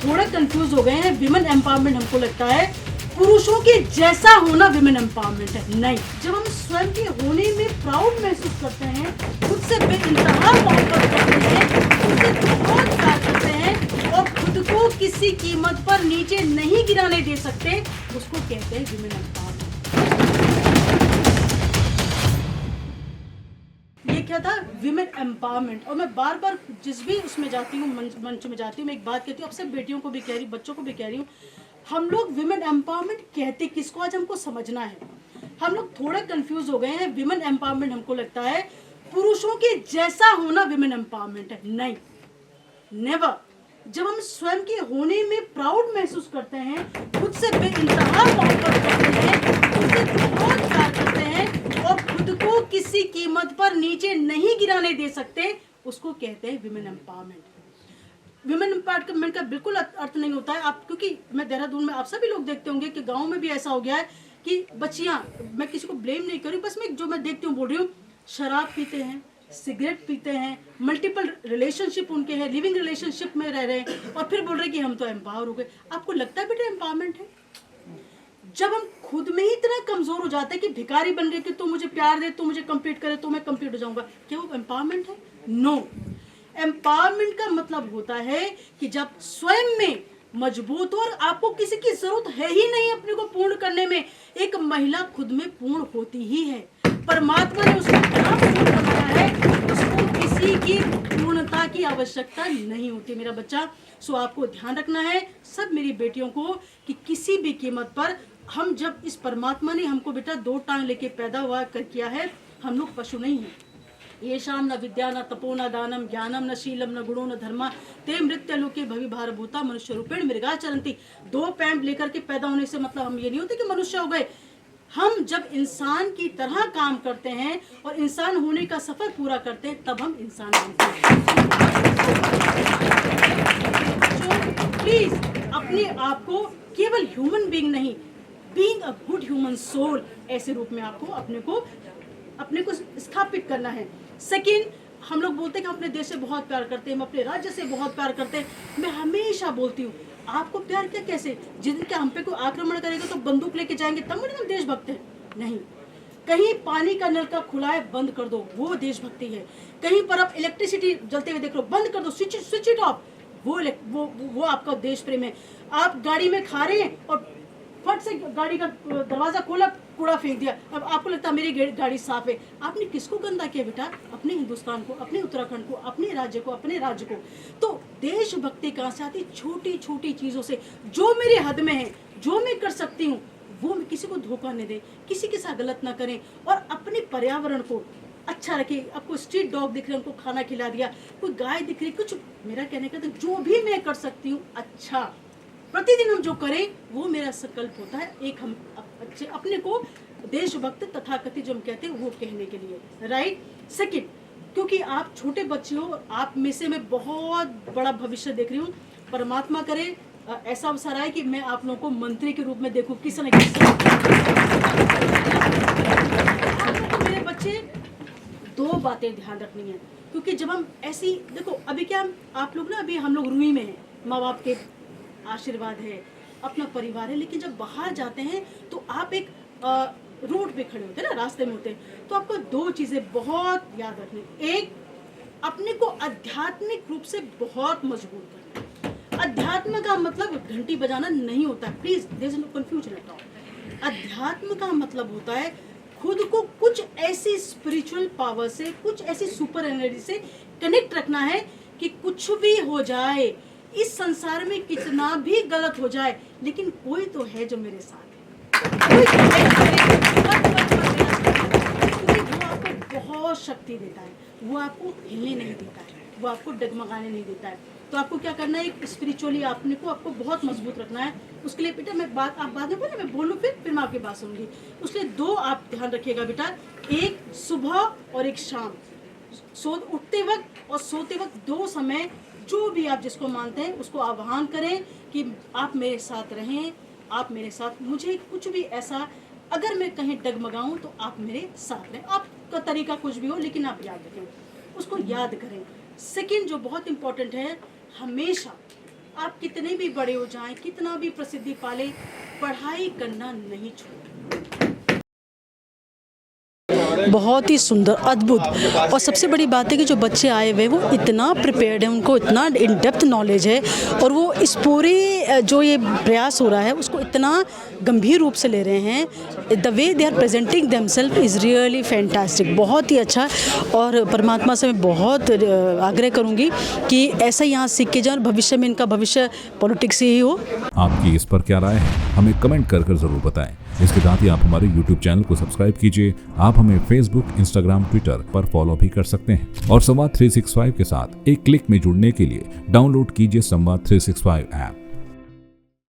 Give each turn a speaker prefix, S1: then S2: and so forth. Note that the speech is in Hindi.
S1: थोड़ा कंफ्यूज हो गए हैं। विमेन एम्पावरमेंट हमको लगता है पुरुषों के जैसा होना विमेन एम्पावरमेंट है, नहीं। जब हम स्वयं के होने में प्राउड महसूस करते हैं, खुद से बेइंतहा मोहब्बत करते हैं, खुद से बहुत प्यार करते हैं और खुद को किसी कीमत पर नीचे नहीं गिराने दे सकते, उसको कहते हैं विमेन एम्पावरमेंट। ये क्या था? Women empowerment. और मैं बार बार जिस भी उसमें जाती हूँ, मंच में जाती हूँ, मैं एक बात कहती हूँ, अब सब बेटियों को भी कह रही हूँ, बच्चों को भी कह रही हूँ, हम लोग विमेन एम्पावरमेंट कहते किसको, आज हमको समझना है। हम लोग थोड़ा कंफ्यूज हो गए हैं। विमेन एम्पावरमेंट हमको लगता है पुरुषों के जैसा होना विमेन एम्पावरमेंट है, नहीं, नेवर। जब हम स्वयं के होने में प्राउड महसूस करते हैं, खुद से बेइंतहा मोहब्बत करते हैं, खुद से बहुत प्यार करते हैं और खुद को किसी कीमत पर नीचे नहीं गिराने दे सकते, उसको कहते हैं विमेन एम्पावरमेंट। विमेन एम्पावरमेंट का बिल्कुल अर्थ नहीं होता है आप, क्योंकि मैं देहरादून में, आप सभी लोग देखते होंगे कि गांव में भी ऐसा हो गया है कि बच्चियां, मैं किसी को ब्लेम नहीं कर रही, बस मैं जो मैं देखती हूँ बोल रही हूँ, शराब पीते हैं, सिगरेट पीते हैं, मल्टीपल रिलेशनशिप उनके हैं, लिविंग रिलेशनशिप में रह रहे हैं और फिर बोल रहे हैं कि हम तो एम्पावर हो गए। आपको लगता है बेटा एम्पावरमेंट है? जब हम खुद में ही इतना कमजोर हो जाते हैं कि भिखारी बन गए कि तू मुझे प्यार दे, तू मुझे कंप्लीट करे तो मैं कंप्लीट हो जाऊंगा, क्या वो एम्पावरमेंट है? नो। एम्पावरमेंट का मतलब होता है कि जब स्वयं में मजबूत हो और आपको किसी की जरूरत है ही नहीं अपने को पूर्ण करने में। एक महिला खुद में पूर्ण होती ही है, परमात्मा ने उसको इतना पूर्ण बनाया है, उसको किसी की पूर्णता की आवश्यकता नहीं होती मेरा बच्चा। सो आपको ध्यान रखना है सब मेरी बेटियों को कि किसी भी कीमत पर हम, जब इस परमात्मा ने हमको बेटा दो टांग लेके पैदा हुआ कर किया है, हम लोग पशु नहीं हैं। ये शाम न विद्या न तपो न दानम ज्ञानम न शीलम न गुणो न धर्मा ते मृत्यु लोके भवि भार भूता मनुष्य रूपेण मृगा चरंती। दो पैंट लेकर के पैदा होने से मतलब हम ये नहीं होते कि मनुष्य हो गए। हम जब इंसान की तरह काम करते हैं और इंसान होने का सफर पूरा करते हैं, तब हम इंसान बनते हैं। प्लीज अपने आप को केवल ह्यूमन बीइंग नहीं, being a good human soul, ऐसे रूप में आपको अपने को स्थापित करना है। सेकंड, हम लोग बोलते हैं कि हम अपने देश से बहुत प्यार करते हैं, हम अपने राज्य से बहुत प्यार करते हैं। मैं हमेशा बोलती हूँ, आपको प्यार क्या कैसे? जिन क्या हम पे कोई आक्रमण करेगा तो बंदूक लेके जाएंगे तब मुझे हम देशभक्त हैं? नहीं। कहीं पानी का नल का खुला है, बंद कर दो, वो देशभक्ति है। कहीं पर आप इलेक्ट्रिसिटी जलते हुए देख लो, बंद कर दो, स्विच इट ऑफ, वो आपका देश प्रेम है। आप गाड़ी में खा रहे हैं और फट से गाड़ी का दरवाजा खोला, कूड़ा फेंक दिया, अब आपको लगता है मेरी गाड़ी साफ है। आपने किसको गंदा किया बेटा? अपने हिंदुस्तान को, अपने उत्तराखंड को, अपने राज्य को, अपने राज्य को। तो देशभक्ति कहाँ से आती? छोटी छोटी चीजों से। जो मेरे हद में है, जो मैं कर सकती हूँ, वो मैं किसी को धोखा न दे, किसी के साथ गलत ना करें और अपने पर्यावरण को अच्छा रखे। आपको स्ट्रीट डॉग दिख रहे हैं, उनको खाना खिला दिया, कोई गाय दिख रही, कुछ, मेरा कहने का तो जो भी मैं कर सकती हूँ अच्छा, प्रतिदिन हम जो करें वो मेरा संकल्प होता है। एक हम अच्छे अपने को देशभक्त तथाकथित जो हम कहते हैं वो कहने के लिए, राइट। सेकंड, क्योंकि आप छोटे बच्चे हो, आप में से मैं बहुत बड़ा भविष्य देख रही हूँ। परमात्मा करे ऐसा अवसर आए कि मैं आप लोगों को मंत्री के रूप में देखूं, किसी न किसी। मेरे बच्चे, दो बातें ध्यान रखनी है, क्योंकि जब हम ऐसी, देखो अभी क्या आप लोग ना, अभी हम लोग रूई में हैं, माँ बाप के आशीर्वाद है, अपना परिवार है, लेकिन जब बाहर जाते हैं तो आप एक रोड पे खड़े होते हैं ना, रास्ते में होते हैं, तो आपको दो चीजें बहुत याद रखनी। एक, अपने को आध्यात्मिक रूप से बहुत मजबूत करना। अध्यात्म का मतलब घंटी बजाना नहीं होता है, please there is no confusion at all. अध्यात्म का मतलब होता है खुद को कुछ ऐसी स्पिरिचुअल पावर से, कुछ ऐसी सुपर एनर्जी से कनेक्ट रखना है कि कुछ भी हो जाए, इस संसार में कितना भी गलत हो जाए, लेकिन कोई तो है जो मेरे साथ है, कोई तो है, वो आपको बहुत शक्ति देता है, वो आपको हिलने नहीं देता है, वो आपको डगमगाने नहीं देता है। तो आपको क्या करना है, एक स्पिरिचुअली आपने को आपको बहुत मजबूत रखना है। उसके लिए बेटा, मैं बात आप बाद में बोले, मैं बोलूँ फिर मैं आपकी बात सुनूंगी। उसके लिए दो आप ध्यान रखिएगा बेटा, एक सुबह और एक शाम, उठते वक्त और सोते वक्त, दो समय जो भी आप जिसको मानते हैं उसको आह्वान करें कि आप मेरे साथ रहें, आप मेरे साथ, मुझे कुछ भी ऐसा अगर मैं कहीं डगमगाऊं तो आप मेरे साथ रहें। आपका तरीका कुछ भी हो, लेकिन आप याद रखें, उसको याद करें। सेकंड जो बहुत इंपॉर्टेंट है, हमेशा आप कितने भी बड़े हो जाएं, कितना भी प्रसिद्धि पाले, पढ़ाई करना नहीं छोड़ें। बहुत ही सुंदर, अद्भुत। और सबसे बड़ी बात है कि जो बच्चे आए हुए वो इतना प्रिपेयर्ड है, उनको इतना इन डेप्थ नॉलेज है, और वो इस पूरे जो ये प्रयास हो रहा है उसको इतना गंभीर रूप से ले रहे हैं। The way they are presenting themself is really fantastic, बहुत ही अच्छा। और परमात्मा से मैं बहुत आग्रह करूँगी कि ऐसा यहाँ सीख के जाए, भविष्य में इनका भविष्य पॉलिटिक्स ही हो।
S2: आपकी इस पर क्या राय है, हमें कमेंट कर ज़रूर बताएं। इसके साथ ही आप हमारे YouTube चैनल को सब्सक्राइब कीजिए। आप हमें Facebook, Instagram, Twitter पर फॉलो भी कर सकते हैं। और संवाद 365 के साथ एक क्लिक में जुड़ने के लिए डाउनलोड कीजिए संवाद 365 ऐप।